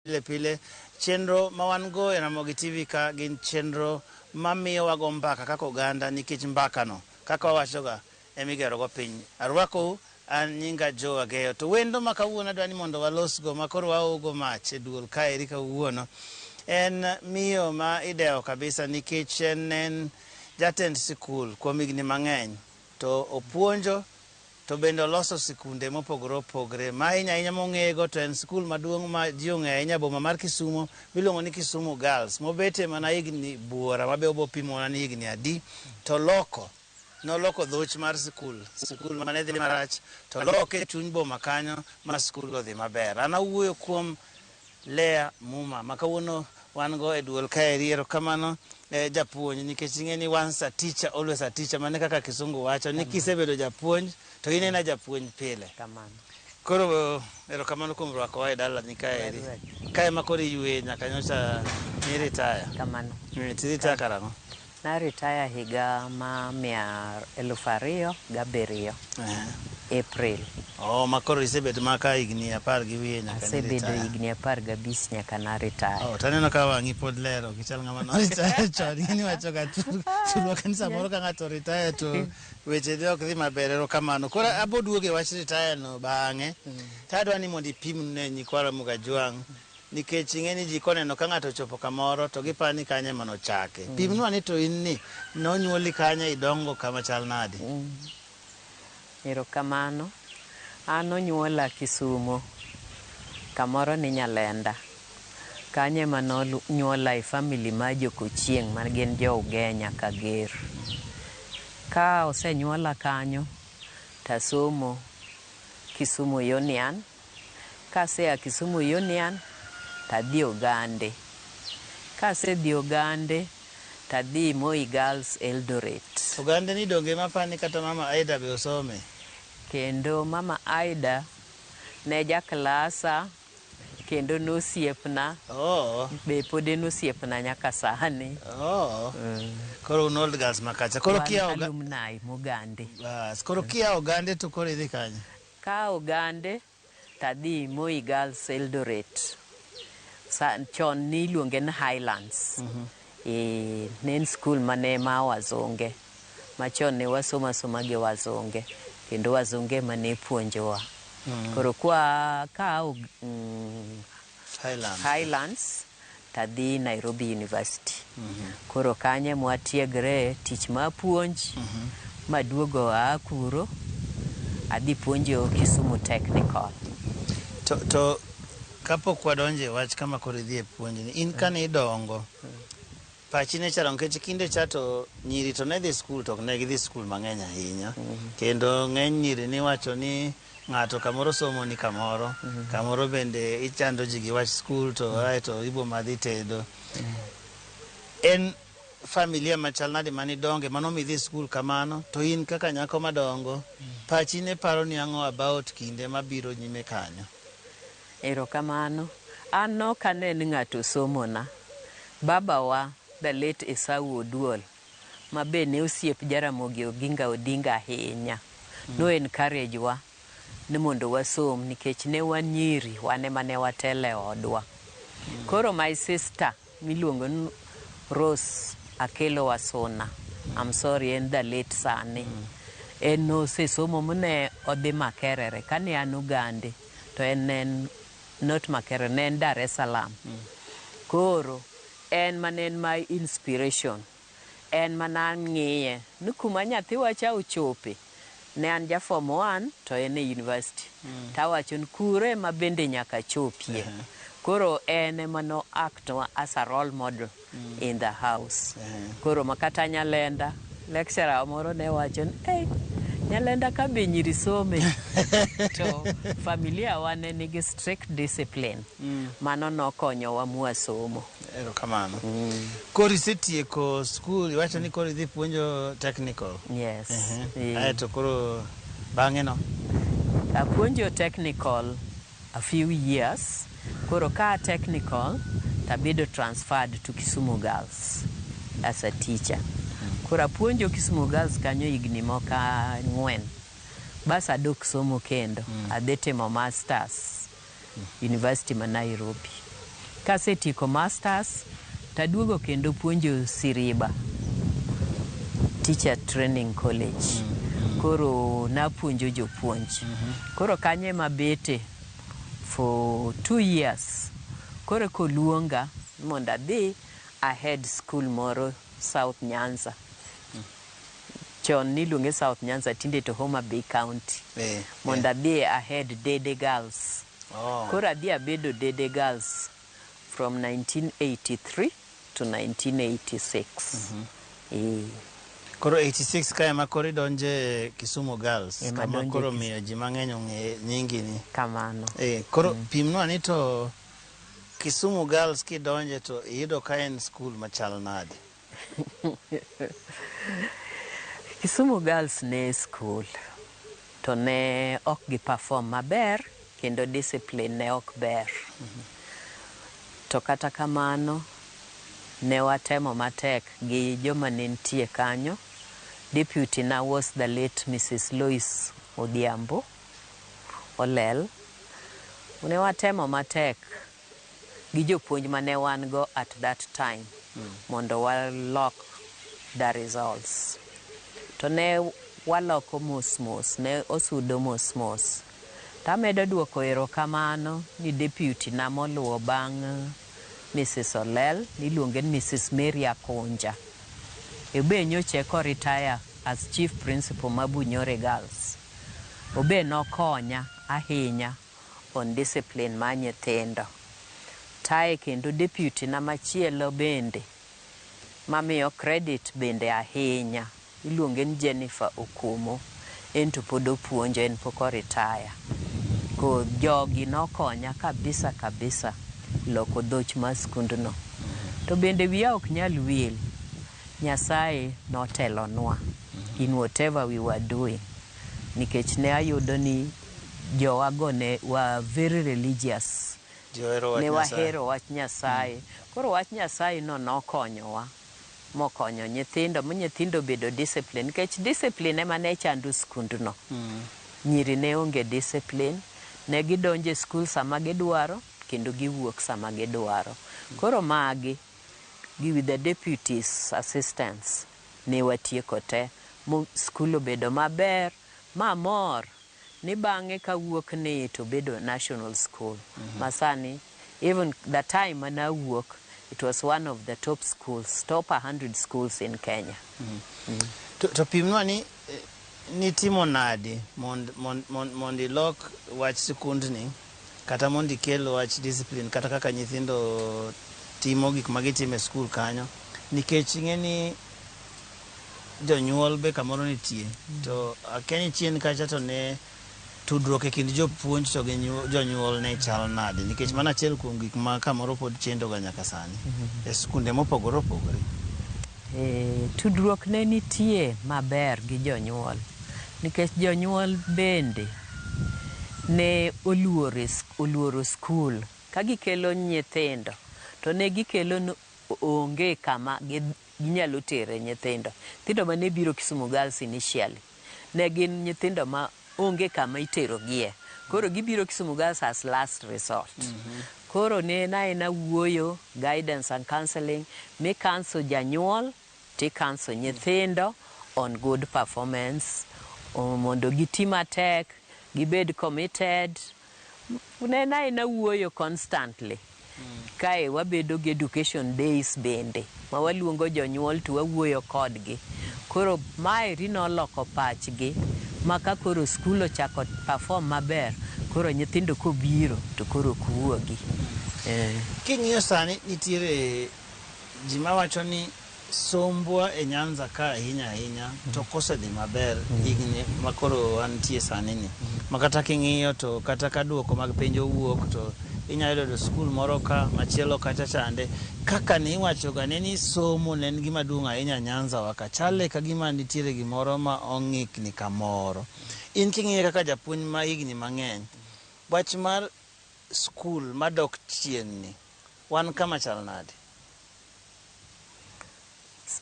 pile pile chenro mawango e Ramogi TV ka gin chenro mamiyo wago mbaka kaka oganda nikech mbakano kaka wawachoga emigero go piny. Arwako an nyinga Jo Ageyo to wendo ma kawuono adwani mondo walosgo makoro waogo mach e duol kaeri kawuono en miyo ma idewo kabisa nikech en jatend sikul kuom higni mang'eny to opuonjo to bende oloso sikunde mopogore opogore ma ahinya mong'ego to en sikul maduong' ma ji ong'eyo ahinya boma mar Kisumu miluongo ni Kisumu Girls mobete mana higni buora mabe obopimona ni higni adi to noloko dhoch mar sikul mane dhi marach to loke e chuny boma kanyo ma sikul go dhi maber. An awuoyo kuom Leah Muma ma kawuono wan go e duol kaeri. Erokamano japuonj nikech ing'e ni once a teacher always a teacher, mane kaka kisungu wacho ni kisebedo japuonj to in ena japuonj pile. Koro erokamano kuom rwakowa e dalani kaeri. Kae ma koro iyue nyaka nyocha ni retire. Kamano. Ti retire karang'o? Na retire higa ma 2007 April. Oh, makoro isebedo maka higni 10 gi wiye nyaka ni retire. Asebedo higni 15 nyaka na retire. Oh, taneno ka wang'i pod lero kichal ng'ama no retire chon. Ing'eni wachoga tulwa kanisa moro ka ng'ato retire to weche dhi ok dhi maber. Erokamano. Koro aboduoge wach retire no bang'e. Tadwa ni mondo ipimne nyikwara muga jwang' nikech ing'eni ji koneno ka ng'ato chopo kamoro to gipani kanye manochake. Pimnwa ni to in ni nonyuoli kanye idongo kama chal nade? Erokamano. An onyuola Kisumu kamoro ni Nyalenda. Kanye manonyuola e family ma Jokochieng' ma gin jo Ugenya Kager. Ka osenyuola kanyo tasomo Kisumu Union. Kasea Kisumu Union tadhi Ogande. Kasedhi Ogande tadhi Moi Girls Eldoret. Ogande ni donge mapani kata mama Aida be osome? Kendo mama Aida ne jaklasa kendo nosiepna. Be pod en osiepna nyaka sani. Koro un old girls makacha. Koro kia alumni Mogande. Koro kia Ogande to koro idhi kanye? Ka Ogande tadhi Moi Girls Eldoret. Chon ni iluonge ni Highlands. Ne skul mane ma wazonge. Machon ne wasoma gi wazonge. Kendo wazonge mane puonjowa. Koro ka Highlands tadhi Nairobi University. Koro kanye mwatiegre tich ma puonj maduogo akuro adhi puonjo Kisumu Technical. To kapok wadonje wach kama koro idhi e puonjni in kane idongo pachi ne chalo nikech kinde cha to nyiri to ne dhi skul to ne gidhi skul mang'eny ahinya kendo ng'eny nyiri ni wacho ni ng'ato kamoro somo ni kamoro kamoro bende ichando ji gi wach skul to aeto ibo madhi tedo. En familia machal nade mani donge manomi dhi skul kamano to in kaka nyako madongo pachi ne paro ni ang'o about kinde mabiro nyime kanyo? Erokamano. An nok ane ni ng'ato somona. Babawa the late Esau Duol ma be ne osiep Jaramogi Oginga Odinga ahinya. No encourage wa ni mondo wasom nikech ne wan nyiri wane mane watele odwa. Koro my sister miluongo ni Rose Akelo Wasona, I'm sorry, en the late sani. En no se somo mune odhi Makerere kane an Ugande to en not Makerere, en Dar es Salaam. Koro en manen my inspiration. En manan ng'iye ni kuma nyathiwa cha ochope. Ne an ja form 1 to en e university. Tawacho ni kure ma bende nyaka chopie. Koro en mano act as a role model in the house. Koro makata Nyalenda lecturer moro ne wacho ni Nyalenda ka be nyiri some. To familia wane nigi strict discipline. Mano nokonyowa mwasomo. Erokamano. Koro isetieko skul iwacho ni koro idhi puonjo technical? Yes. Aeto koro bang'e no? Apuonjo technical a few years. Koro ka technical tabedo transferred to Kisumu Girls as a teacher. Koro apuonjo Kisumu Girls kanyo higni moka 4. Bas adok somo kendo. Adhi timo masters University ma Nairobi. kasetieko masters taduogo kendo puonjo Siriba Teacher Training College. Koro napuonjo jopuonj. Koro kanye mabete for 2 years. Koro koluonga mondo adhi ahead school moro South Nyanza. Chon niluonge South Nyanza, tinde to Homa Bay County. Mondo adhi ahead Dede Girls. Koro adhi abedo Dede Girls from 1983 to 1986. Koro 86 kaya makori donje Kisumu Girls. Kama koro miyo ji mang'eny ong'e nyingi ni. Kamano. Koro pimno ni to Kisumu Girls kidonje to iyudo ka en school machal nade? Kisumu Girls ne school to ne ok gi perform maber kendo discipline ne ok ber. To kata kamano ne watemo matek gi joma ne nitie kanyo. Deputy na was the late Mrs. Lois Odhiambo Olel. Ne watemo matek gi jopuonj mane wan go at that time mondo walok the results. To ne waloko mos ne osudo mos. Tamedo duoko erokamano ni deputy na moluwo bang' Mrs. Olel niluonge ni Mrs. Mary Akonja. Obe nyoche ko retire as chief principal Mabunyore Girls. Obe nokonya ahinya on discipline ma nyithindo. Tae kendo deputy na machielo bende mamiyo credit bende ahinya iluonge ni Jennifer Okumo, ento pod opuonjo, en pok o retire. Ko jogi nokonya kabisa loko dhoch mar skundno. To bende wiya ok nyal wil, Nyasaye notelonwa in whatever we were doing, nikech ne ayudo ni jowago ne were very religious. Ne wahero wach Nyasaye. Koro wach Nyasaye no nokonyowa mokonyo nyithindo, nyithindo bedo discipline, nikech discipline ema ne chando skundno. Nyiri ne onge discipline, ne gidonje skul sama gidwaro kendo giwuok sama gidwaro. Koro magi gi with the deputies assistants ne watieko te, skul obedo maber, mamor ni bang'e kawuok ni to bedo national school. Masani, even the time when I work, it was one of the top schools, top 100 schools in Kenya. To pimnwa ni timo nade mondi lok wach sikundni kata mondi kelo wach discipline kata kaka nyithindo timo gik magitime school kanyo, nikech ing'eni jonyuol be kamoro nitie. To akeni chien kacha to ne tudruok e kind jopuonj to gi jonyuol ne chal nade, nikech mana achiel kuom gik ma kamoro pod chendo ga nyaka sani e skunde mopogore opogore. Tudruok ne nitie maber gi jonyuol, nikech jonyuol bende ne oluoro skul. Ka gikelo nyithindo to ne gikelo onge kama ginyalo tere nyithindo. Nyithindo mane biro Kisumu Girls initially ne gin nyithindo ma onge kama itero gie. Koro gibiro Kisumu Girls as last resort. Koro ne na wuoyo, guidance and counseling, me counsel janyuol, ti counsel nyithindo on good performance, mondo giti matek, gibed committed. Ne na wuoyo constantly. Kae wabedo gi education days bende, ma waluongo jonyuol to wawuoyo kodgi. Koro mae rinoloko pachgi, maka koro skul ochako perform maber, koro nyithindo kobiro to koro kuwogi. King'iyo sani nitiere ji mawacho ni sombwa e Nyanza ka ahinya to kosedhi maber higni makoro wantie sani ni. Makata king'iyo to kata ka duoko mag penjo wuok to inyalo yudo skul moro ka machielo kacha chande. Kaka ni iwacho ga ni somo ne en gima duong' ahinya Nyanza waka chale ka gima nitiere gimoro ma ong'ikni kamoro. In king'iyo kaka japuonj ma higni mang'eny, wach mar skul madok chien ni wan kama chal nade?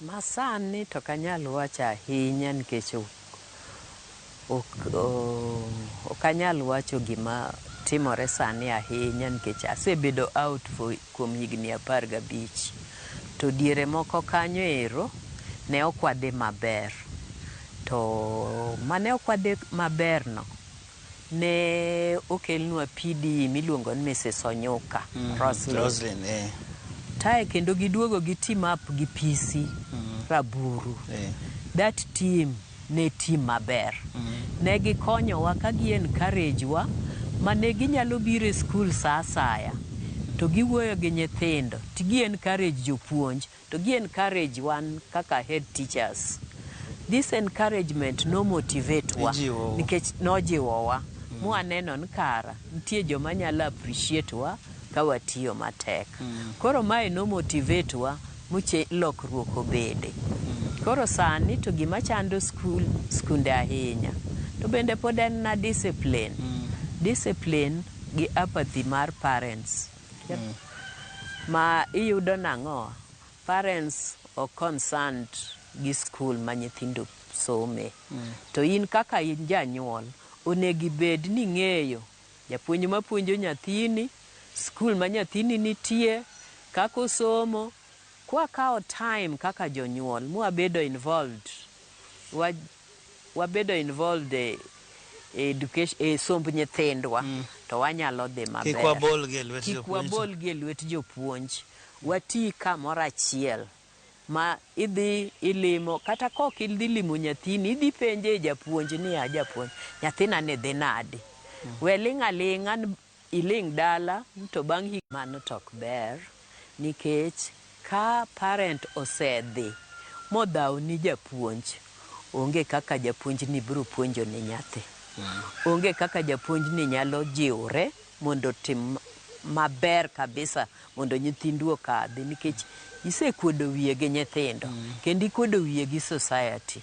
Masani to kanyal wacho ahinya, nikech ok anyal wacho gima timore sani ahinya nikech asebedo out kuom higni 15 to diere moko kanyo ero ne okwadhi maber, to mane okwadhi maber no ne okelnwa PD miluongo ni Mrs. Onyuka Roslyn. Tae kendo giduogo gi team up gi PC Raburu. That team ne team maber. Ne gikonyowa ka gi encourage wa mane ginyalo biro e school sa asaya to giwuoyo gi nyithindo to gi encourage jopuonj to gi encourage wan kaka head teachers. This encouragement no motivate wa nikech nojiwowa mwaneno ni kara nitie joma nyalo appreciate wa ka watiyo matek. Koro mae no motivate wa muche lokruok obede. Koro sani to gima chando skunde ahinya to bende pod en na discipline. Discipline gi apathy mar parents. Ma iyudo nang'o, parents o concerned gi school ma nyithindo some. To in kaka in janyuol onegi bed ni ng'eyo japuonj mapuonjo nyathini, school ma nyathini nitie, kako somo. Kwa kao time kaka jonyuol mwabedo involved, wabedo involved education somb nyithindwa to wanyalo dhi maber. Kik wabol gi lwet jopuonj. Wati kamoro achiel ma idhi ilimo kata kok idhi limo nyathini idhi penje japuonj ni japuonj nyathina ne dhi nade. We ling'aling'a iling' dala to bang' higni mano tok ber nikech ka parent osedhi modhaw ni japuonj onge kaka japuonj ni biro puonjo ni nyathi. Onge kaka japuonj ni nyalo jiwre mondo tim maber kabisa mondo nyithindu okadhi nikech isekuodo wiye gi nyithindo kendo ikuodo wiye gi society.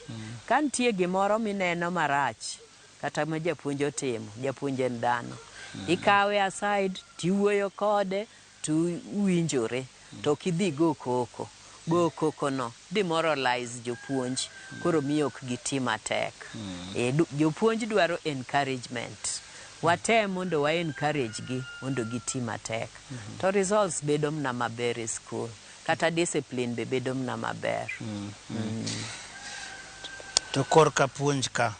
Ka nitie gimoro mineno marach kata ma japuonj otimo, japuonj en dhano, ikawe aside tiwuoyo kode to uwinjore to kidhi go koko no demoralize jopuonj koro miyo ok giti matek. Jopuonj dwaro encouragement. Watem mondo wa encourage gi mondo giti matek. To results bedo mna maber e school. Kata discipline be bedo mna maber. To korka puonj ka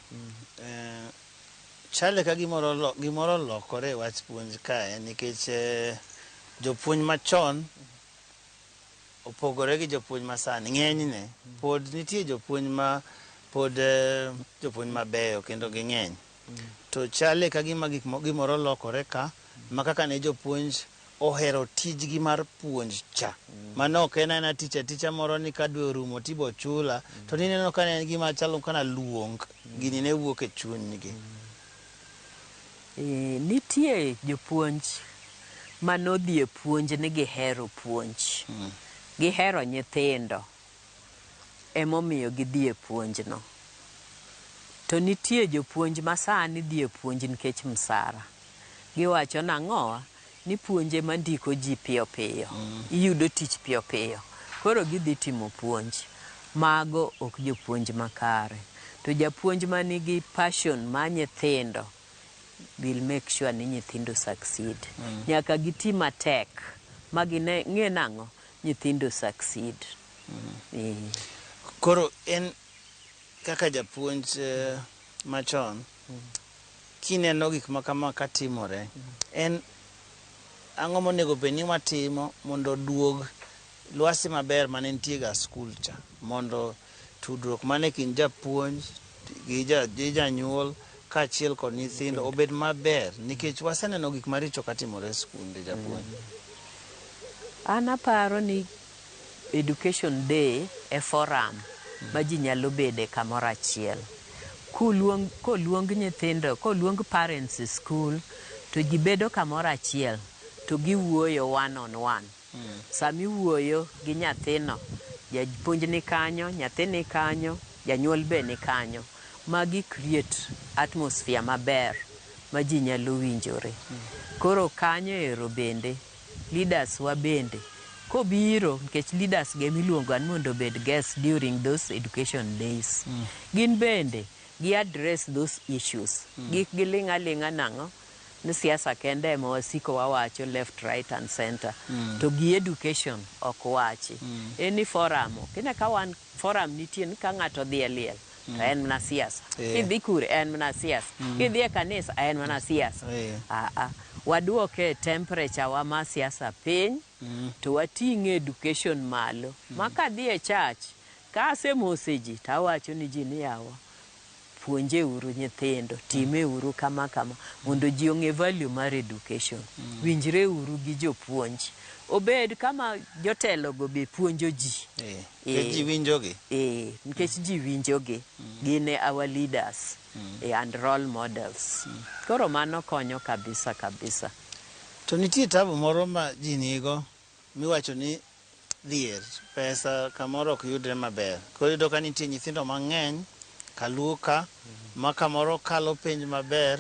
chale ka gimoro lokore wach puonj ka nikech jopuonj machon opogore gi jopuonj masani. Ng'enyne pod nitie jopuonj ma pod jopuonj mabeyo kendo ging'eny. To chale ka gimoro lokore ka ma kaka ne jopuonj ohero tijgi mar puonj cha. Mano ok en ticha moro ni ka dwe orumo tibo chula to nineno ka en gima chalo kana luong gini ne wuok e chunygi. Nitie jopuonj manodhi e puonj ni gihero puonj. Gihero nyithindo emomiyo gidhi e puonj no. To nitie jopuonj masani dhi e puonj nikech msara. Giwacho nang'owa ni puonje mandiko ji piyo piyo. Iyudo tich piyo piyo. Koro gidhi timo puonj. Mago ok jopuonj makare. To japuonj manigi passion ma nyithindo will make sure ni nyithindo succeed. Nyaka giti matek ma ng'e nang'o nyithindo succeed. Koro en kaka japuonj machon kineno gik makama katimore en ang'o monego bed ni watimo mondo duog lwasi maber mane nitie ga skul cha, mondo tudruok mane kind japuonj gi janyuol kaachiel kod nyithindo obed maber nikech waseneno gik maricho katimore e skunde japuonj. An aparo ni education day e forum ma ji nyalo bede kamoro achiel. Koluong nyithindo, koluong parents e school to ji bedo kamoro achiel to giwuoyo one on one. Sami wuoyo gi nyathino, japuonj ni kanyo, nyathi ni kanyo, janyuol be ni kanyo. Magi create atmosphere maber ma ji nyalo winjore. Koro kanyo ero bende leaders wa bende kobiro nikech leaders ge miluongo ni mondo bed guests during those education days. Gin bende gi address those issues. Gik giling'a nang'o ni siasa kende ema wasiko wawacho left, right and center. To gi education ok wachi. Any forum, kine ka wan forum nitie ni ka ng'ato dhi e liel, to en mana siasa. Kidhi kure, en mana siasa. Kidhi e kanisa, en mana siasa. Waduoke temperature wa ma siasa piny, to wating'e education malo. Ma ka dhi e church, ka asemose ji, to awacho ni ji ni yawa, puonje uru nyithindo, time uru kama kama, mondo ji ong'e value mar education. Winjre uru gi jopuonj. Obed kama jotelo go be puonjo ji. Ji winjogi. Nikech ji winjogi. Gine our leaders and role models. Koro mano konyo kabisa kabisa. To nitie tabu moro ma ji nigo miwacho ni dhier, pesa kamoro ok yudre maber. Koro iyudo ka nitie nyithindo mang'eny kaluka ma kamoro kalo penj maber,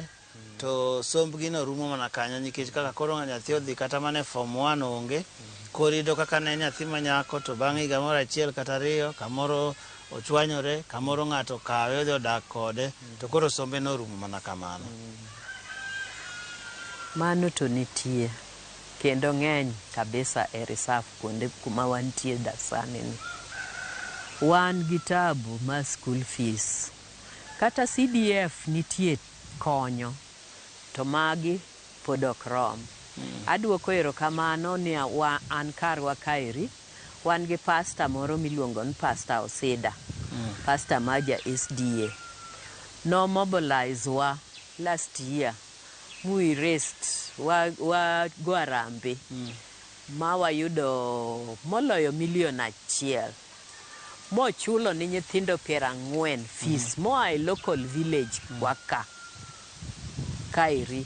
to sombgi no rumo mana kanyo nikech kaka koro nyathi odhi kata mana e form 1 onge. Koro iyudo kaka ne nyathi manyako to bang' higa moro achiel kata ariyo, kamoro ochwanyore, kamoro ng'ato kawe odhi odak kode, to koro sombe no rumo mana kamano. Mano to nitie kendo ng'eny kabisa e reserve kuonde kuma wantie dasani ni. Wan gi tabu ma school fees. Kata CDF nitie konyo, to magi pod ok rom. Aduoko erokamano ni an karwa kaeri, wan gi pastor moro miluongo ni Pastor Osida, pastor maja SDA. No mobilize wa last year, we raised wa Gwarambe, ma wayudo moloyo $1,000,000. Mochulo ni nyithindo 40 fees moa e local village waka kairi,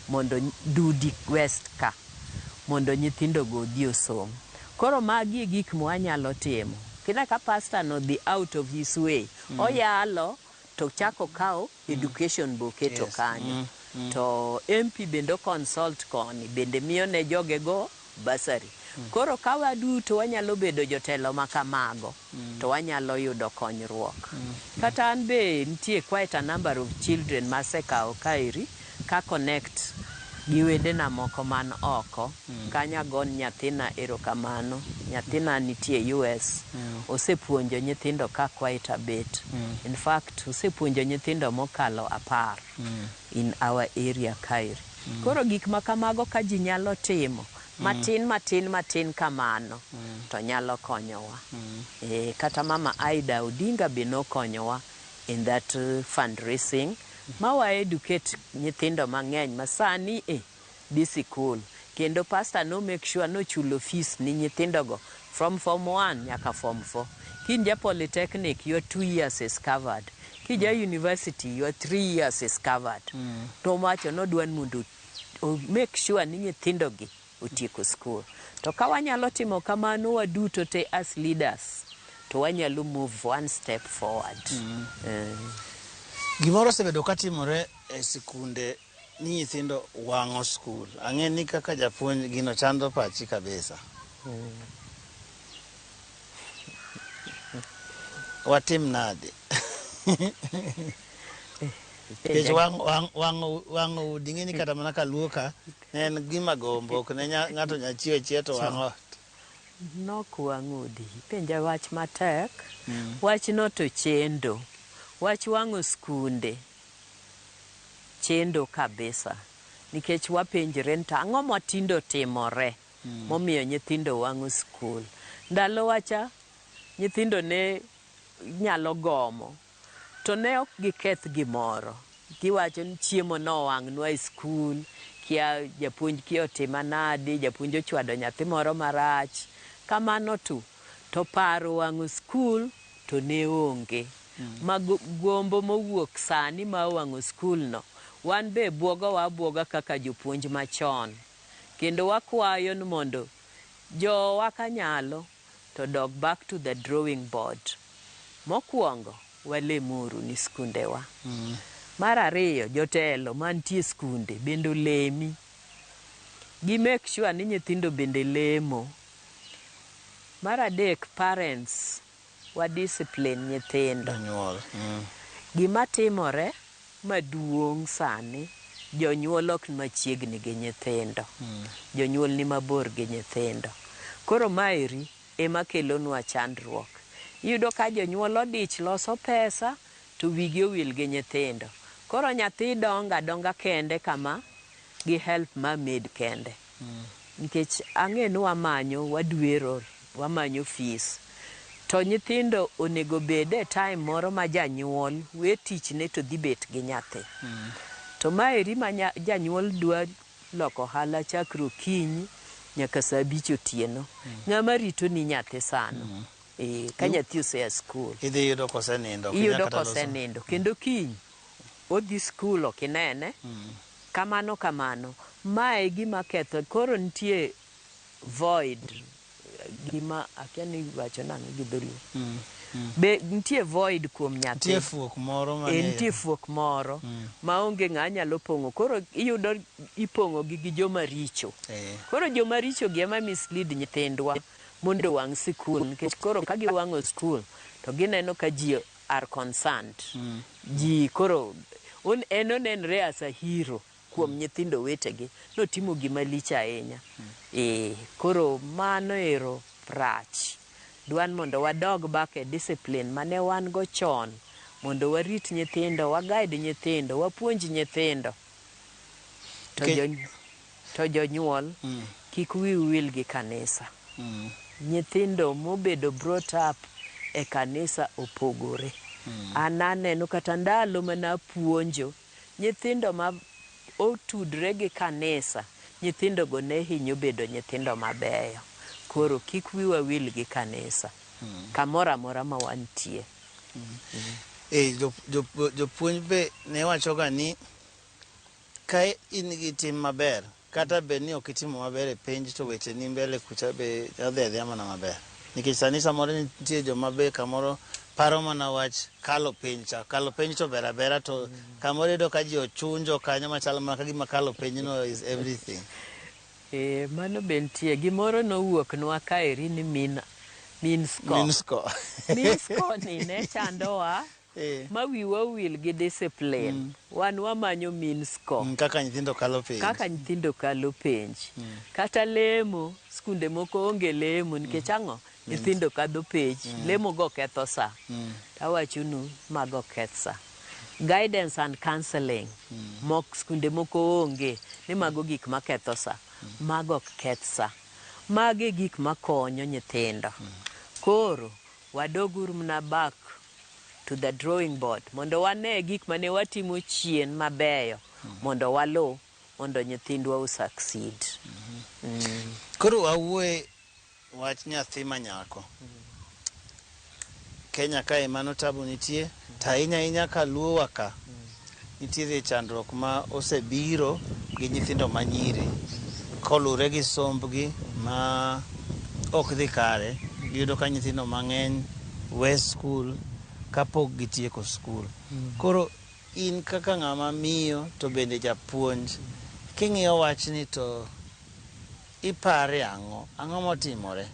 mondo Dudi West ka, mondo nyithindo go odhi osom. Koro magi gik mwanyalo timo. Kina ka pastor no dhi out of his way, oyalo to chako kao education boketo kanyo. To MP bendo consult koni, bende miyo ne joge go basari. Koro ka waduto wanyalo bedo jotelo makamago, to wanyalo yudo konyruok. Kata an be nitie quite a number of children masekao kairi, ka connect gi wedena moko man oko. Kanya gon nyathina erokamano, nyathina nitie US, osepuonjo nyithindo ka quite a bit. In fact, osepuonjo nyithindo mokalo 10 in our area kairi. Koro gik makamago ka ji nyalo timo, matin kamano, to nyalo konyowa. Kata Mama Aida Odinga be no konyowa in that fundraising. Mawa educate nyithindo mang'eny masani di school. Kendo pastor no make sure no chulo fees ni nyithindo go from form 1 nyaka form 4. Kinja polytechnic, your 2 years is covered. Kija university, your 3 years is covered. To macho no dwan mundu make sure ni nyithindo gi utieko school. To ka wanyalo timo kamano waduto te as leaders, to wanyalo move one step forward. Gimoro sebedo katimore e sikunde ni nyithindo wang'o school. Ang'e ni kaka japuonj gino chando pachi kabisa. Watim nade? Kech wang'o udi ng'eni kata mana kaluoka en gima gombo, ok ne ng'ato nyachiwe chieto wang'o. Nok wang'o udi. Penja wach matek. Wach no to chendo. Wach wang'o skunde. Chendo kabisa. Nikech wapenjre ni ang'o matindo timore momiyo nyithindo wang'o skul. Ndalo wacha nyithindo ne nyalo gomo, to ne ok giketh gimoro. Giwacho ni chiemo no wang'nwa e skul, kia japuonj kia otima nade, japuonj ochwado nyathi moro marach. Kamano to paro wang'o skul to ne onge. Gombo mowuok sani ma wang'o skul no, wan be buoga kaka jopuonj machon. Kendo wakwayo ni mondo jowa kanyalo to dog back to the drawing board. Mokwongo walemuru ni skundewa. Mar ariyo, jotelo mantie skunde bendo lemi. Gi make sure ni nyithindo bende lemo. Mar adek, parents wa discipline nyithindo. Gima timore maduong' sani jonyuol ok machiegni gi nyithindo, jonyuol ni mabor gi nyithindo. Koro maeri ema kelonwa chandruok. Iyudo ka jonyuol odich loso pesa to wigi owil gi nyithindo. Koro nyathi donga kende kama gi help ma med kende. Nikech ang'e ni wamanyo fees. To nyithindo onego bed e time moro ma janyuol we tichne to dhi bet gi nyathi. To maeri ma janyuol dwa loko hala chakre okinyi nyaka saa 5 otieno. Ng'ama rito ni nyathi sano. Ka nyathi osea skul. Idhi yudo kosenindo. Iyudo kosenindo. Kendo kiny odhi skul ok inene. Kamano. Mae gima ketho. Koro nitie void. Gima akia ni wacho nang'o gi dholuo. Be nitie void kuom nyathi. Nitie fuok moro nitie fuok moro maonge ng'a nyalo pong'o. Koro iyudo ipong'o gi joma richo. Koro joma richo gi ema mislead nyithindwa mondo wang' sikul. Nikech koro ka giwang'o skul to gineno ka ji are concerned. Ji koro en onenre as a hero kuom nyithindo wetegi. Notimo gima lich ahinya. Koro mano ero rach. Dwan mondo wadog back e discipline mane wan go chon. Mondo warit nyithindo, waguide nyithindo, wapuonj nyithindo. To jonyuol kik wil gi kanisa. Nyithindo mobedo brought up e kanisa opogore. Aneno kata ndalo mana puonjo nyithindo ma otudre gi kanisa, nyithindo go ne hinyo bedo nyithindo mabeyo. Koro kik wiwa wil gi kanisa. Kamora mora ma wantie. Jopuonj be ne wachoga ni ka in gi tim maber, kata bed ni ok itimo maber e penj, to weche ni mbele kucha be adhi mana maber. Nikech sani samoro nitie joma be kamoro paro mana wach kalo penj cha. Kalo penj to bera to kamoro iyudo ka ji ochunjo kanyo machalo mana ka gima kalo penj no is everything. Mano be nitie. Gimoro nowuok nwa kaeri ni min score ni ne chandowa ma wiwa wil gi discipline. Wan wamanyo min score. Kaka nyithindo kalo penj. Kata lemo, skunde moko onge lemo nikech ang'o? Nyithindo kadho penj. Lemo go ketho sa. Tawachonu mago keth sa. Guidance and counseling. Skunde moko onge. Ni mago gik ma ketho sa. Mago ok keth sa. Mage gik makonyo nyithindo. Koro wadoguru mna back to the drawing board mondo wane gik mane watimo chien mabeyo mondo walu mondo nyithindwa succeed. Koro wawuoye wach nyathi manyako. Kenya kae mano tabu nitie, ta ahinya ka luowa ka nitiere chandruok ma osebiro gi nyithindo manyiri kolure gi sombgi ma ok dhi kare. Giyudo ka nyithindo mang'eny we skul kapok gitieko skul. Koro in kaka ng'ama miyo to bende japuonj, king'iyo wachni to ipare ang'o motimore?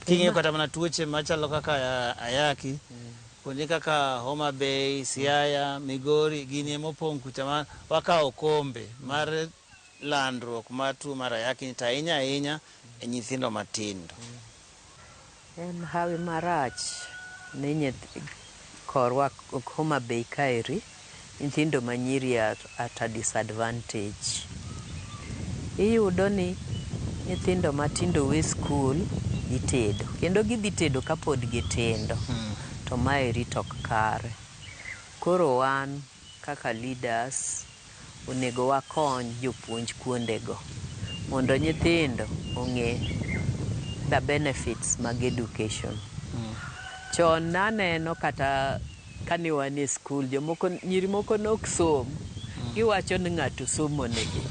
King'iyo kata mana tuoche machalo kaka ayaki, kuonde kaka Homa Bay, Siaya, Migori, gini emopong' kucha ma wakawo kombe mar landruok mar tuo mar ayaki to ahinya e nyithindo matindo. En hawi marach ne korwa Homa Bay kaeri, nyithindo manyiri at a disadvantage. Iyudo ni nyithindo matindo we skul itedo, kendo gidhi tedo kapod gitindo. To maeri tok kare. Koro wan kaka leaders onego wakony jopuonj kuondego mondo nyithindo ong'e the benefits mag education. Chon naneno kata kani wan e skul nyiri moko nok som, giwacho ni ng'ato somo negi.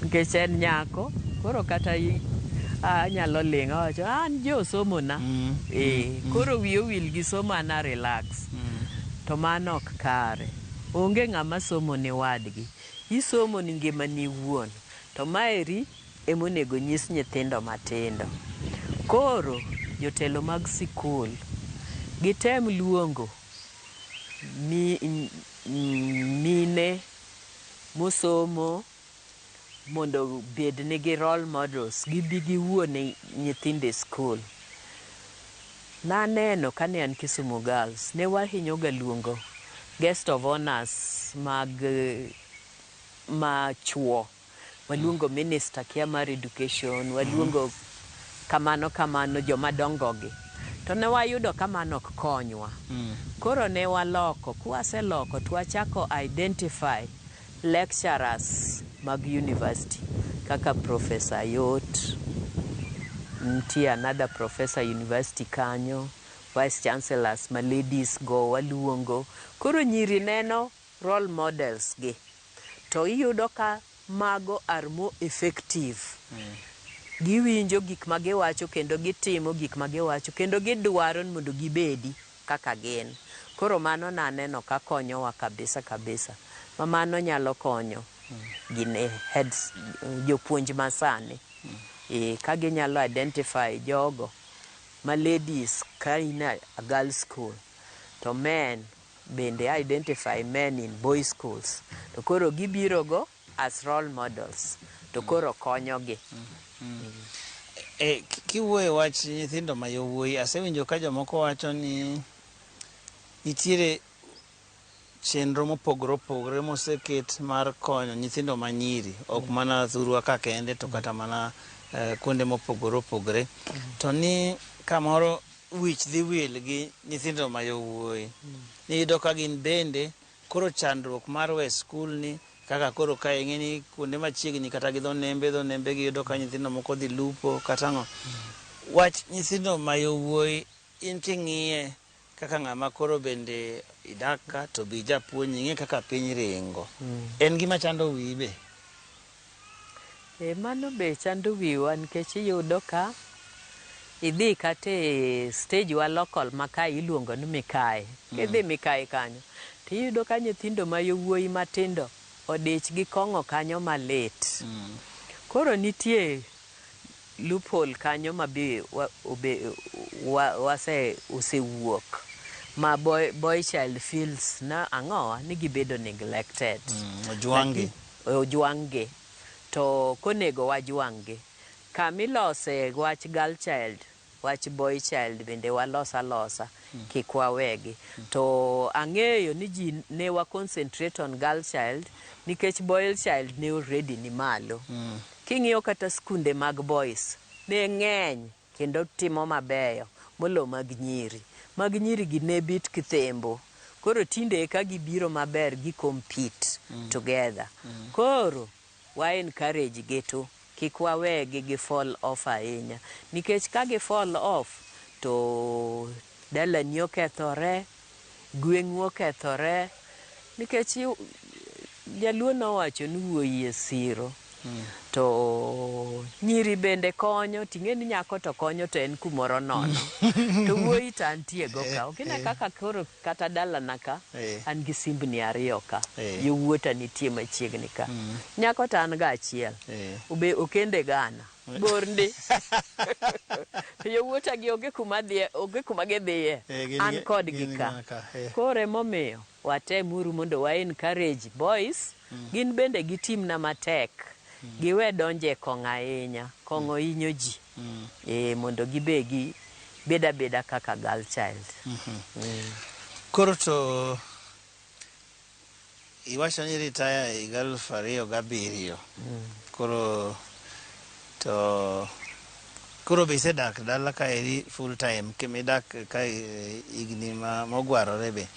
Nikech en nyako, koro kata anyalo ling' awacho an jo somo na. Koro wiye wil gi somo ana relax. To mano ok kare. Onge ng'ama somo ni wadgi. Isomo ni ngimani iwuon. To maeri emonego nyis nyithindo matindo. Koro jotelo mag sikul gitem luongo mine mosomo mondo bed nigi role models gibi giwuone nyithinde school. Naneno kane an Kisumu Girls ne wahinyo ga luongo guest of honors ma chuo, waluongo minister kia mar education, waluongo kamano jomadongo gi, to ne wayudo kamano ok konywa. Koro ne waloko, kwaseloko twachako identify lecturers mag university kaka Professor Yot, nitie another professor university kanyo, vice chancellors ma ladies go waluongo. Koro nyiri neno role models gi, to iyudo ka mago are more effective. Giwinjo gik ma giwacho kendo gitimo gik ma giwacho kendo gidwaro mondo gibedi kaka gin. Koro mano naneno ka konyowa kabisa. Ma mano nyalo konyo gine heads jopuonj masani. Ka ginyalo identify jogo ma ladies ka in a girls school, to men bende identify men in boys schools, to koro gibiro go as role models, to koro konyogi. Kiwuoye wach nyithindo ma yowuoyi, asewinjo ka jomoko wacho ni nitiere chenro mopogore opogore moseket mar konyo nyithindo ma nyiri, ok mana thurwa ka kende to kata mana kuonde mopogore opogore, to ni kamoro wich dhi wil gi nyithindo ma yowuoyi. Niyudo ka gin bende koro chandruok mar we skul ni, kaka koro ka ing'eni kuonde machiegni kata gi dho nembe giyudo ka nyithindo moko dhi lupo kata ng'o. Wach nyithindo ma yowuoyi in king'iye kaka ng'ama koro bende idaka to bi japuonj, ing'e kaka piny ringo, en gima chando wiyi be? Mano be chando wiwa, nikech iyudo ka idhi kate stage wa local ma ka iluongo ni Mikae. Kidhi Mikae kanyo tiyudo ka nyithindo ma yowuoyi matindo odich gi kong'o kanyo malit. Koro nitie loophole kanyo ma be osewuok ma boy child feels na ang'owa ni gibedo neglected. Ojwang'gi. To konego wajwang'gi. Kamilose wach girl child, wach boy child bende walosa kik wawegi. To ang'eyo ni ji ne wa concentrate on girl child nikech boy child ne already ni malo. King'iyo kata skunde mag boys ne ng'eny kendo timo mabeyo molo mag nyiri. Mag nyiri gi ne bit kithembo. Koro tinde ka gibiro maber gi compete together. Koro wa encourage gitu, kik wawegi gi fall off ahinya, nikech ka gi fall off to dalani okethore, gweng'u okethore, nikech jaluo nowacho ni wuoyi e siro. To nyiri bende konyo, ting'eni nyako to konyo to en kumoro nono. To wuoyi to antie go ka. Okine kaka koro kata dalana ka an gi simbni 2 ka. Yowuota nitie machiegni ka. Nyako to an ga achiel. Okende gana. Borndi. Yowuota gi onge kuma gidhiye. An kod gi ka. Koro emomiyo watemuru mondo wa encourage boys, gin bende gitimna matek. Giwe donje kong'o ahinya, kong'o hinyo ji. Mondo beda kaka girl child. Koro to iwacho ni retire higa 2007. Koro be isedak dala ka eri full time, kimidak ka igni mogwarore be.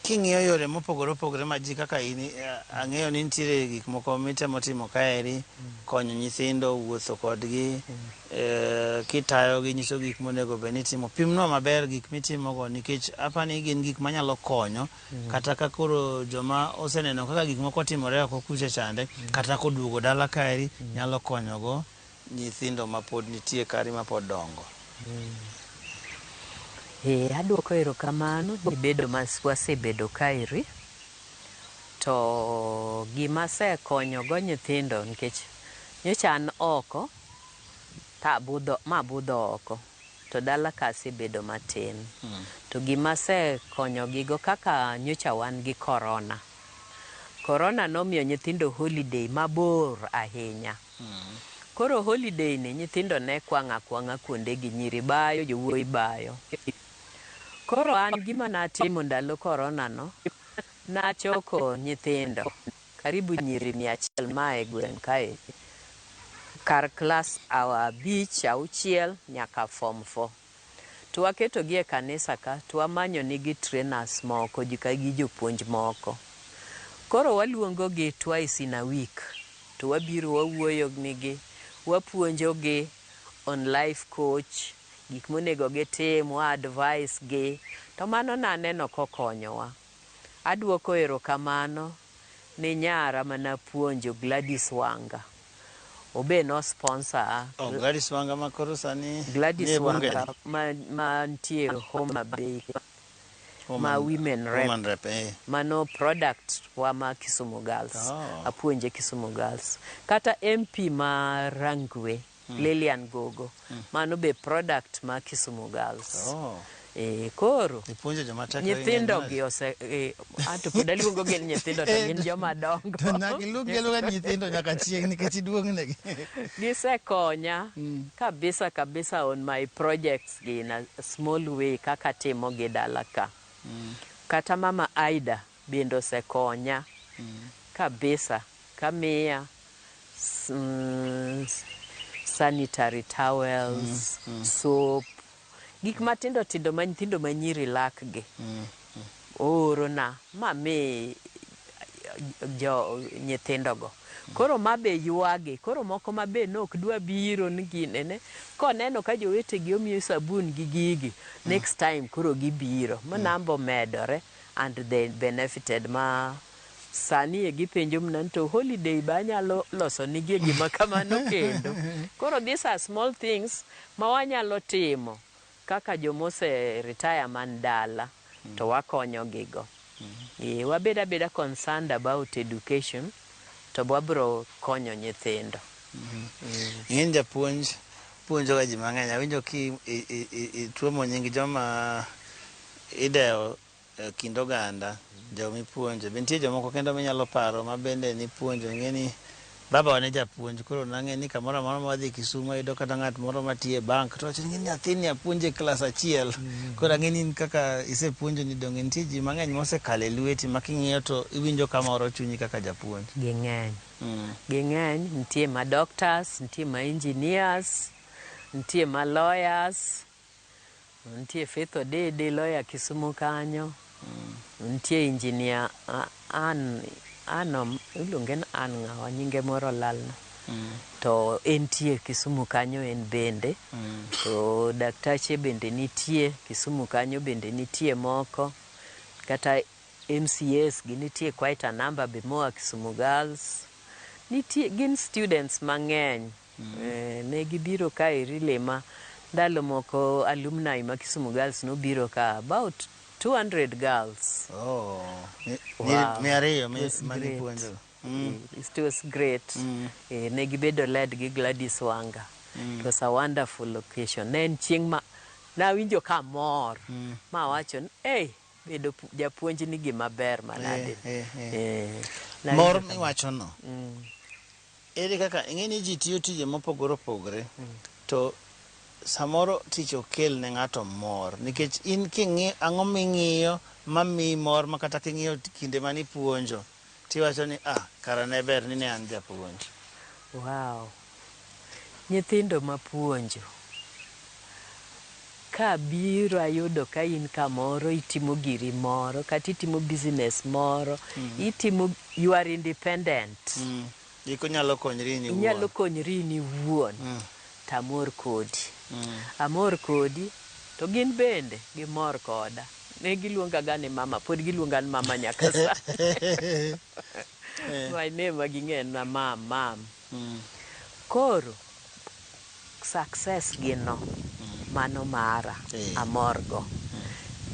King'iyo yore mopogore opogore ma ji kaka in, ang'eyo ni nitiere gik moko mitemo timo kaeri, konyo nyithindo, wuotho kodgi, kitayo gi, nyiso gik monego be ni timo. Pimno maber gik mitimogo, nikech apani gin gik manyalo konyo kata ka koro joma oseneno kaka gik moko timore oko kucha chande, kata koduogo dala kaeri nyalo konyogo nyithindo ma pod nitie kari ma pod dongo. Aduoko erokamano ni bedo wasebedo kaeri, to gima sekonyogo nyithindo, nikech nyocha an oko mabudho oko, to dala ka asebedo matin. To gima se konyogigo kaka nyocha wan gi korona. Korona nomiyo nyithindo holiday mabor ahinya. Koro holiday ni nyithindo ne kwang'a kwang'a kuonde gi, nyiri bayo, jowuoyi bayo. Koro an gima natimo ndalo korona no, nachoko nyithindo karibu nyiri 100 mae gweng' kae, kar klas abich, auchiel nyaka form 4. To waketogi e kanisa ka, to wamanyo nigi trainers moko, gi jopuonj moko. Koro waluongogi twice in a week. To wabiro wawuoyo nigi, wapuonjogi on life coach, gik monego gitim, wa advice gi. To mano naneno kokonyowa. Aduoko erokamano ni nyara manapuonjo Gladys Wanga. Obe no sponsor. Oh, Gladys Wanga makoro sani. Gladys Wanga mantie Homa Bay. Ma women rep. Mano product wa ma Kisumu Girls. Apuonje Kisumu Girls. Kata MP ma Rangwe, Lilian Gogo. Mano be product ma Kisumu Girls. Koro nyithindo gi ose ato pod aluongo gi nyithindo to gin joma dongo. To nakiluongo nyithindo nyaka chieng nikech iduong negi. Gisekonya kabisa on my projects gi in a small way kaka timo gi dala ka. Kata mama Aida bende osekonya kabisa, kamiya sanitary towels, soap, gik matindo tindo ma nyithindo manyiri lak gi. Oro na mami nyithindo go. Koro mabe yuagi, koro moko mabe nok dwa biro ni ginene. Koneno ka jowetegi omiyo sabun gi gigi, next time koro gibiro. Manambo medore and they benefited ma sani e gipenjo mna to holiday ba nyalo loso nigi gima kamano kendo. Koro these are small things ma wanyalo timo kaka jomose retire man dala to wakonyo gigo. Wabeda concerned about education to wabro konyo nyithindo. Ng'eny japuonj puonjo ga ji mang'eny. Awinjo ki tuomo nying joma idewo kind oganda jomipuonjo. Bentie jomoko kendo minyalo paro ma bende ni puonjo. Ng'eni baba wane japuonj, koro nang'e ni kamoro amora ma wadhi Kisumu ayudo kata ng'at moro matiye bank to wacho ni nyathini apuonje klas 1. Koro ang'eni kaka isepuonjo ni dong' nitie ji mang'eny mosekalo e lweti ma king'iyo to iwinjo kamoro chunyi kaka japuonj. Ging'eny. Ging'eny, nitie ma doctors, nitie ma engineers, nitie ma lawyers, nitie Faith Odede lawyer Kisumu kanyo, nitie engineer ilunge na an ng'awa nyinge moro lalna. To entie Kisumu kanyo en bende. To daktache bende nitie Kisumu kanyo bende nitie moko. Kata MCS gi nitie quite a number be moa Kisumu Girls. Nitie gin students mang'eny. Ne gibiro ka lema ndalo moko alumni ma Kisumu Girls no biro ka about 200 girls. Wow. It was great. Ne gibedo led gi Gladys Wanga. It was a wonderful location. Ne en chieng' ma nawinjo ka mor. Ma wacho, bedo japuonj ni gima ber manade. Mor miwacho no. Ere kaka ing'eni ji tiyo tije mopogore opogore. To samoro tich okel ne ng'ato mor nikech in king'i ang'o ming'iyo mami mor makata king'iyo kinde mani puonjo tiwacho ni kara ne ber ni ne an japuonj. Wow. Nyithindo mapuonjo ka biro ayudo ka in kamoro itimo giri moro kata itimo business moro, you are independent. Nyalo konyri ni wuon. Nyalo konyri ni wuon. Amor kodi. Amor kodi to gin bende gimor koda. Ne giluonga ga ni mama, pod giluonga ni mama nyaka sa. My name aging'en na mam. Koro success gino mano mara amorgo.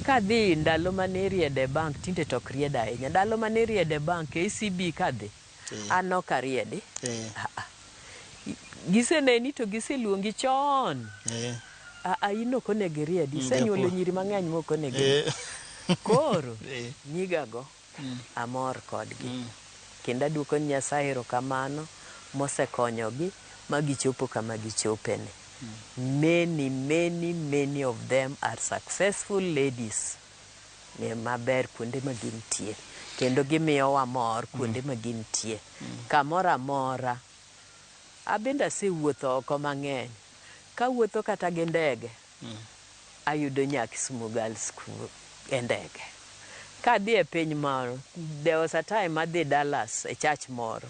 Kadhi ndalo mane riede bank tinde tok rieda ahinya. Ndalo mane riede bank ACB kadhi an ok ariedi. Giseneni to giseluongi chon. ino konego riedi senyuolo nyiri mang'eny mokonego koro nyigago amor kodgi kendo aduoko ni Nyasaye erokamano mosekonyogi magichopo kama gichopeni. Many of them are successful ladies maber kuonde ma gintie kendo gimiyowa mor kuonde ma gintie kamoro amora. Abende asewuotho oko mang'eny, kawuotho kata gi ndege ayudo nya Kisumu Girls School e ndege. Kadhi e piny moro, there was a time adhi Dallas e church moro,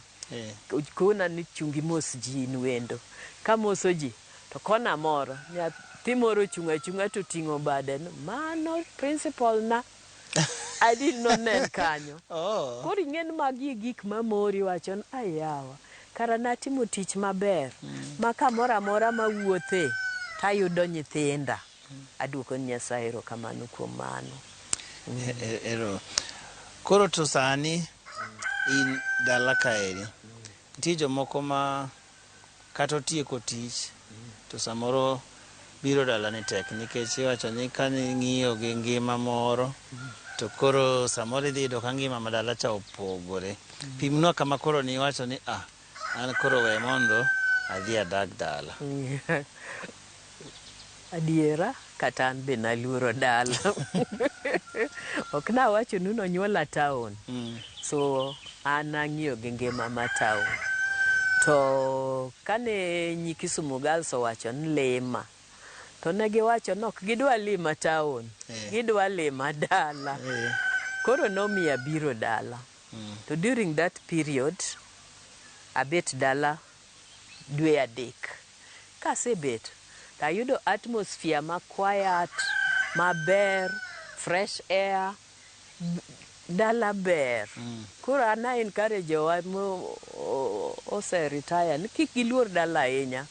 kuna ni chungi mos ji nwendo, ka moso ji to kona moro nyathi moro chunga to ting'o bade, mano principal na I didn't know nen kanyo. Koro ing'en magi gik mamori wachon ayawa kara natimo tich maber ma kamoro amora mawuothe tayudo nyithinda. Aduoko Nyasaye erokamano kuom mano. Ero. Koro to sani in dala kaeri nitie jomoko ma kata otieko tich to samoro biro dala ni tek nikech iwacho ni ka ng'iyo gi ngima moro to koro samoro idhi yudo ka ngima ma dala cha opogore. Pimnwa kama koro ni iwacho ni an koro we mondo adhi adag dala. Adiera kata an be naluoro dala. Ok nawacho ni nonyuola town. So an ang'iyo gi ngima ma town. To kane nyi Kisumu Girls owacho ni lima, to ne giwacho ni ok gidwa lima town, gidwa lima dala. Koro nomiya biro dala. To during that period, abet dala dwe adek. Kasebet, tayudo atmosphere ma quiet, maber, fresh air, dala ber. Koro ana encourage jowa ose retire ni kik giluor dala ahinya.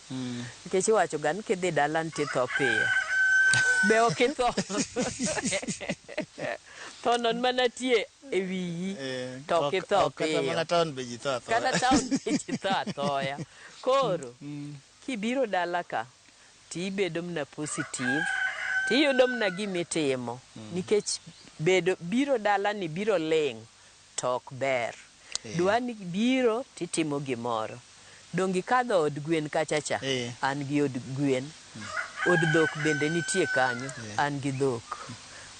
Nikech iwacho ga ni kidhi dala nitie tho piyo. Be ok itho. To non mana tie e wiyi to ok itho piyo. Kata mana town be ji tho athoya. Kata town be ji tho athoya. Koro kibiro dala ka tibedo mna positive, tiyudo mna gimitimo nikech biro dala ni biro ling to ok ber. Dwa ni biro titimo gimoro. Dongi kadho od gwen kachacha, an gi od gwen. Od dhok bende nitie kanyo, an gi dhok.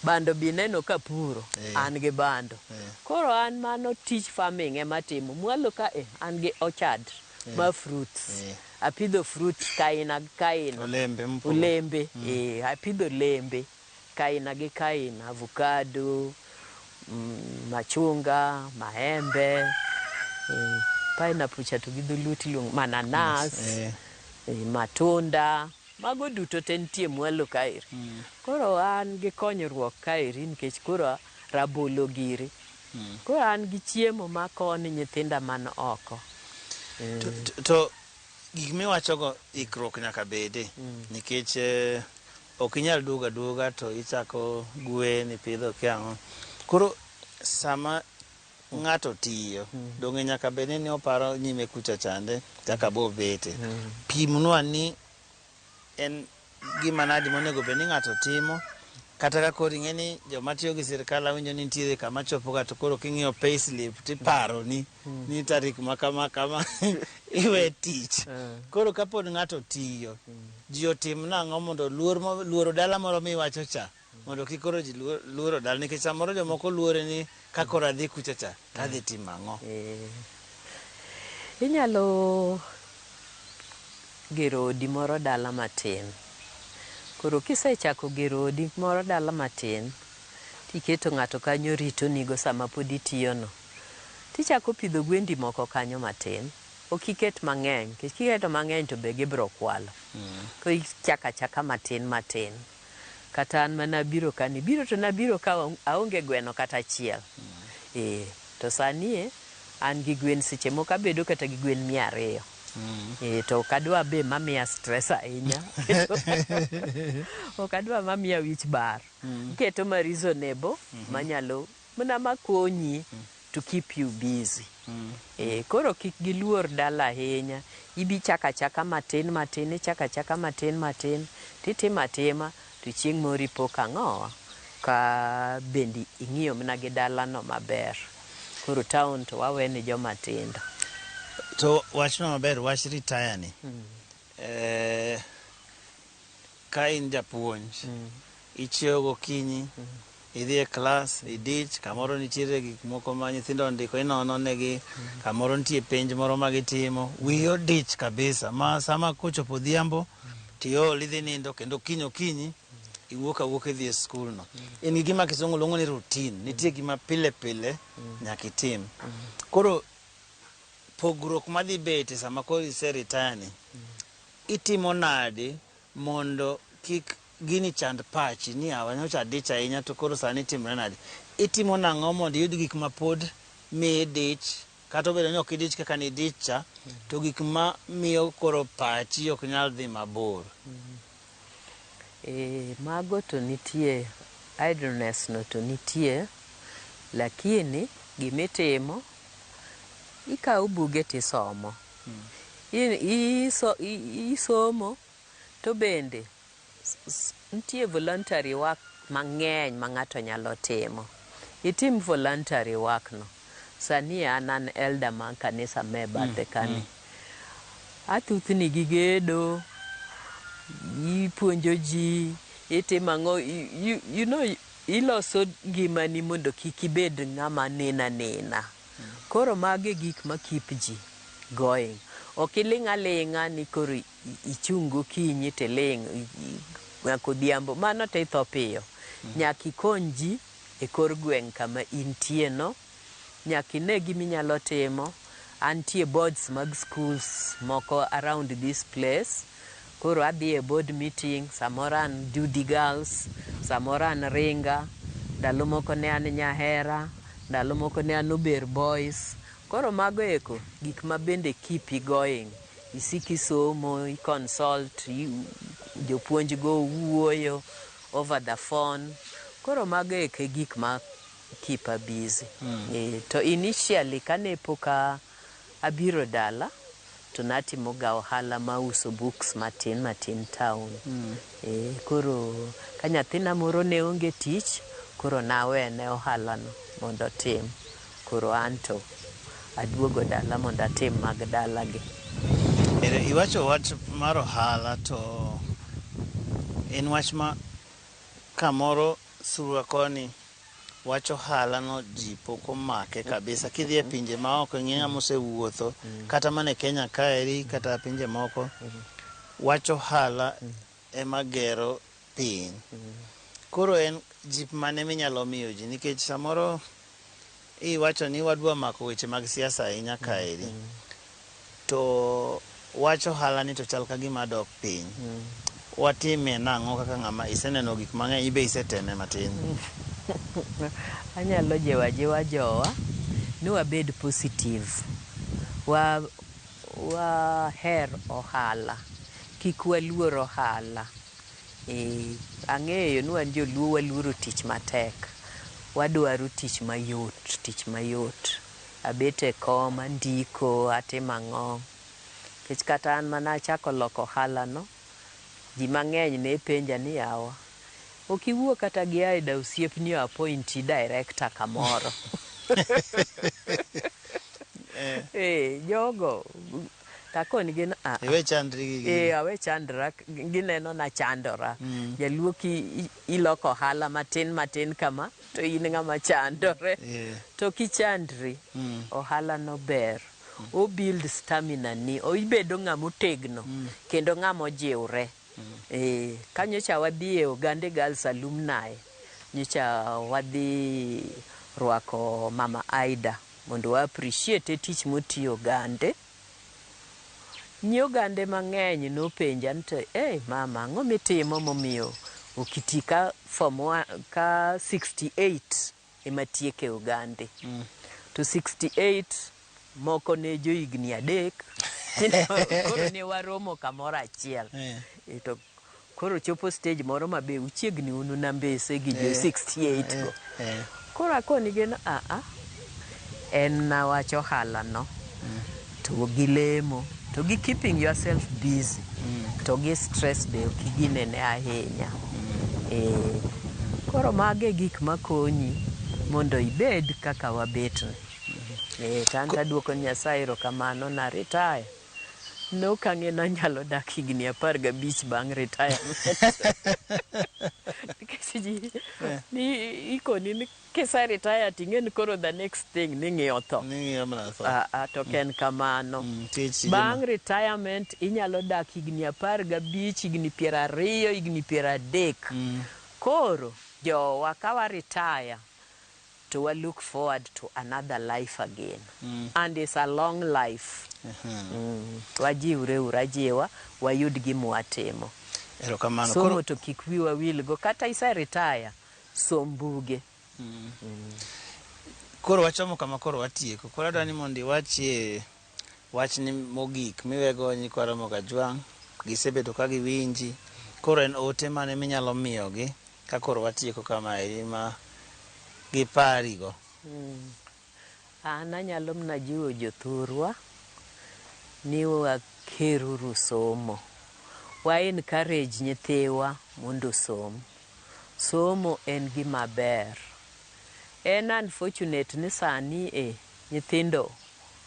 Bando bineno kapuro, an gi bando. Koro an mano tich farming ema timo. Mwalo ka an gi orchard ma fruits. Apidho fruits kaina gi kaina. Olembe. Apidho olembe kaina gi kaina, avocado, machunga, maembe, pineapple chato gi dholuti luong, mananas, matunda, mago duto te nitie mwalo kairi. Koro an gi konyruok kairi nikech koro rabolo giri. Koro an gi chiemo ma koni nyithinda man oko. To gik miwachogo ikruok nyaka bede nikech ok inyal duoga to ichako gwen ipidho kiang'o. Koro sama ng'ato tiyo donge nyaka bede ni oparo nyime kucha chande kaka bo bete. Pimnwa ni en gima nadi monego bed ni ng'ato timo kata ka koro ing'eni joma tiyo gi sirkal awinjo ni nitiere kama chopoga to koro king'iyo payslip tiparo ni tarik ma kama iwe tich. Koro kapod ng'ato tiyo ji otim nang'o mondo luoro dala moro miwacho cha mondo kik koro ji luoro dala nikech samoro jomoko luore ni ka koro adhi kucha cha tadhi timo ang'o. Inyalo gero odi moro dala matin. Koro kisechako gero odi moro dala matin, tiketo ng'ato kanyo rito nigo sama pod itiyono. Tichako pidho gwendi moko kanyo matin. Ok iket mang'eny, nikech kiketo mang'eny to be gibro kwalo. Koro ichako achaka matin. Kata an mana biro to nabiro ka aonge gweno kata achiel. To sani an gi gwen seche moko abedo kata gi gwen 200. To kadwa be mamiya stress ahinya. Okadwa mamiya wich bar. Keto ma reasonable manyalo mana makonyi to keep you busy. Koro kik giluor dala ahinya, ibi chaka chaka matin matin, ichaka chaka matin matin, titima tima, to chieng' moro ipo kang'o ka bendi ing'iyo mana gi dalano maber. Koro town to wawene joma tindo. To wachno maber, wach retire ni. Ka in japuonj, ichiewo gokinyi, idhi e klas, idich, kamoro nitiere gik moko ma nyithindo ndiko, inono negi, kamoro nitie penj moro ma gitimo, wiyi odich kabisa, ma sama kochopo odhiambo, tiol idhi nindo, kendo okinyi, iwuok awuok idhi e skul no. In gi gima kisungu luongo ni routine, nitie gima pile pile nyaka itim. Koro pogruok madhi bete sama koro ise retire ni, itimo nade mondo kik gini chand pachi ni awanyocha adich ahinya to koro sani timre nade. Itimo nang'o mondo iyud gik ma pod mi idich, kata obedo ni ok idich kaka ni idich cha, to gik ma miyo koro pachi ok nyal dhi mabor. Mago to nitie, idleness no to nitie, lakini gimitimo, ikawo buge tisomo. Isomo, to bende nitie voluntary work mang'eny ma ng'ato nyalo timo. Itim voluntary work no. Sani an elder ma kanisa me bathe kani. Athuthni gi gedo, ipuonjo ji, itimo ang'o, you know, iloso gimani mondo kik ibed ng'ama nena. Koro mage gik ma keep ji going. Ok iling' aling'a ni koro ichung' gokinyi tiling' nyaka odhiambo, mano to itho piyo. Nyaka ikony ji e kor gweng' kama intie no, nyaka ine giminyalo timo. Antie boards mag schools moko around this place. Koro adhi e board meeting, samoro an Duty Girls, samoro an Ringa, ndalo moko ne an Nyahera, ndalo moko ne an Ober Boys. Koro mago eko gik ma bende keep you going. Isiki somo, i-consult, jopuonj go wuoyo over the phone. Koro mago eko gik ma keep her busy. To initially kane poka abiro dala, to natimo ga ohala ma uso books matin town. Koro ka nyathina moro ne onge tich, koro nawene ohala no mondo tim. Koro anto aduogo dala mondo atim mag dala gi. Iwacho wach mar ohala, to en wach ma kamoro surwa koni wach ohala no ji pok omake kabisa. Kidhi e pinje ma oko, ng'eya mosewuotho kata mane Kenya kaeri kata pinje moko, wach ohala ema gero piny. Koro en jip mane minyalo miyo ji, nikech samoro iwacho ni wadwa mako weche mag siasa ahinya kaeri, to wach ohala ni to chal ka gima dok piny. Watime nang'o kaka ng'ama iseneno gik mang'eny, ibe iseteme matin? Anyalo jiwa jowa ni wabed positive, waher ohala, kik waluor ohala. Ang'eyo ni wan joluo waluoro tich matek, wadwaro tich mayot. Abet e kom, andiko, atimo ang'o. Kech kata an mana achako loko ohala no, ji mang'eny ne penja ni yawa, ok iwuo kata gi Aida osiepni appointi director kamoro. Jogo takoni gin iwe chandri awe chandra, gineno na chandora. Jaluo ki iloko ohala matin kama, to in ng'ama chandore. To kichandri, ohala no ber. O build stamina ni, o ibedo ng'ama otegno, kendo ng'ama ojiwre. Kanyocha wadhi e Ogande Girls Alumni, nyocha wadhi rwako Mama Aida mondo wa appreciate tich motiyo Ogande. Nyi Ogande mang'eny nopenja nito, mama, ang'o mitimo momiyo okiti ka form 1 ka 68 ema tieke Ogande. To 68 moko ne jo higni 3. Koro ne waromo kamoro achiel. To koro chopo stage moro mabe uchiegni unu nambese gi jo 68 go. Koro akoni gin en wach ohala no, to gi lemo, to gi keeping yourself busy, to gi stress be ok ginene ahinya. Koro mage gik makonyi mondo ibed kaka wabetni. Tanta duoko Nyasaye erokamano na retire. No kang'e nanyalo dak higni 15 bang' retirement. Nikech ji ni ikoni ni kisa retire ting'e ni koro the next thing ni ng'iyo tho. To ken kamano. Bang' retirement inyalo dak higni 15, higni 20, higni 30. Koro jowa kawa retire to we look forward to another life again. And it's a long life. Wajiwre urajiwa wayud gimwatimo. Somo to kik wiwa wilgo kata isa retire som buge. Koro wachomo kama koro watieko. Koro adwani mondo iwachie wachni mogik miwego nyikwa Ramogi Ajwang', gisebedo ka giwinji. Koro en ote mane minyalo miyogi ka koro watieko kama ma giparigo. An anyalo mna jiwo jothurwa ni wakeruru somo. Wa encourage nyithiwa mondo som. Somo en gima ber. En unfortunate ni sani nyithindo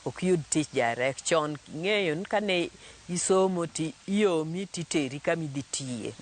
ok yud tich direct. Chon ng'eyo ni kane isomo ti iomi titeri kama idhi tiye.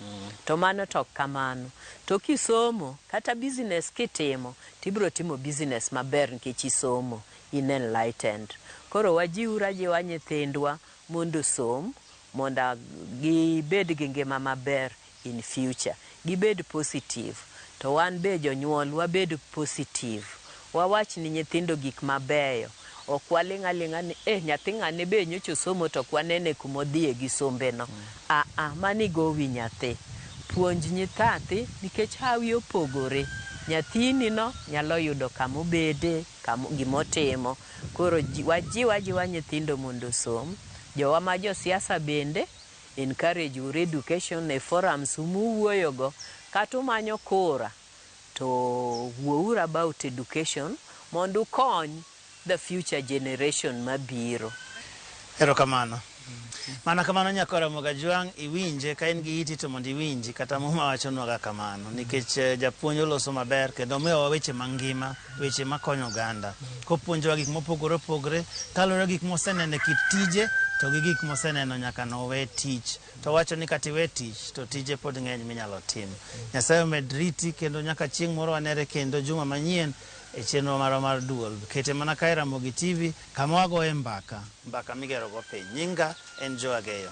To mano to ok kamano. To kisomo kata business kitimo tibiro timo business maber nikech isomo, in enlightened. Koro wajiwra jiwa nyithindwa mondo som, mondo gibed gi ngima maber in future. Gibed positive. To wan be jonyuol wabed positive. Wawach ni nyithindo gik mabeyo. Ok waling' aling'a ni nyathi ng'ane be nyocha somo to ok wanene kumodhiye gi sombe no. Mani gowi nyathi. Puonj nyithathi nikech hawi opogore. Nyathini no nyalo yudo kamobede, gimotimo. Koro wajiwa nyithindo mondo som. Jowa ma josiasa bende encourage ur education e forums muwuoyogo. Kata umanyo kura to wuouru about education mondo ukony the future generation mabiro. Erokamano. Mana kamano nyakwa Ramogi Ajwang' iwinje ka in gi iti to mondo iwinji kata Muma wachonwaga kamano nikech japuonj oloso maber kendo miyowa weche mangima, weche makonyo oganda. Kopuonjowa gik mopogore opogore kaluwore gik moseneno e kit tije to gi gik moseneno nyaka nowe tich. To wacho ni kata iwe tich to tije pod ng'eny minyalo tim. Nyasaye omed riti kendo nyaka chieng' moro wanere kendo juma manyien e chenro marwa mar Duol. Kete mana kae Ramogi TV kama wagoye mbaka migero go piny. Nyinga en Joageyo.